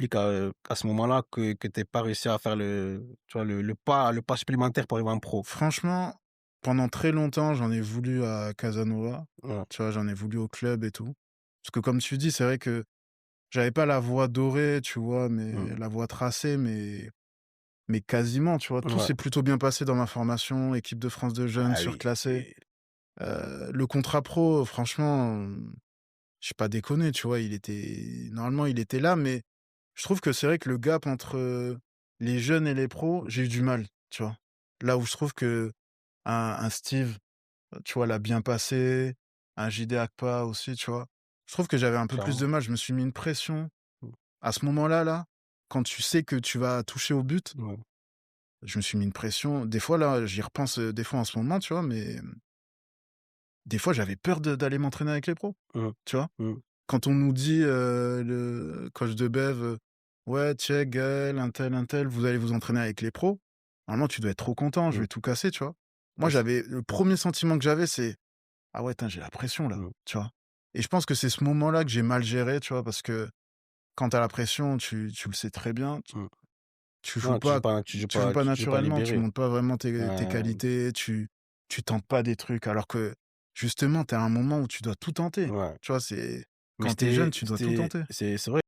t'explique à ce moment-là que tu pas réussi à faire tu vois, le pas supplémentaire pour arriver en pro? Franchement, pendant très longtemps, j'en ai voulu à Casanova, Ouais. tu vois? J'en ai voulu au club et tout. Parce que comme tu dis, c'est vrai que j'avais pas la voie dorée, tu vois? Mmh. Mais la voie tracée, mais quasiment, tu vois? Tout Ouais. s'est plutôt bien passé dans ma formation, équipe de France de jeunes Ah oui, surclassée. et Le contrat pro, franchement, j'ai pas déconné, tu vois? Normalement, il était là, mais je trouve que c'est vrai que le gap entre, les jeunes et les pros, j'ai eu du mal, tu vois? Là où je trouve qu'un un Steve, tu vois, l'a bien passé, un JD Akpa aussi, tu vois? Je trouve que j'avais un peu plus de clairement. mal. Je me suis mis une pression Mmh. à ce moment-là, là, quand tu sais que tu vas toucher au but, Ouais. je me suis mis une pression. Des fois, là, j'y repense, des fois en ce moment, tu vois? Mais, des fois, j'avais peur d'aller m'entraîner avec les pros, Mmh. tu vois? Mmh. Quand on nous dit, le coach de Bev, «Ouais, check Gaël, un tel, vous allez vous entraîner avec les pros». Normalement, tu dois être trop content, je Mmh. vais tout casser, tu vois? Moi, Ouais, j'avais le premier sentiment que j'avais, c'est: «Ah ouais, tain, j'ai la pression là», mmh. tu vois? Et je pense que c'est ce moment-là que j'ai mal géré, tu vois? Parce que quand tu as la pression, tu le sais très bien, Mmh. tu joues Non, pas tu joues pas tu joues pas naturellement, tu libéré. montres pas vraiment tes Ouais, qualités, tu tentes pas des trucs alors que justement, tu es à un moment où tu dois tout tenter, ouais. tu vois? C'est Mais quand tu es jeune, tu dois tout tenter. c'est vrai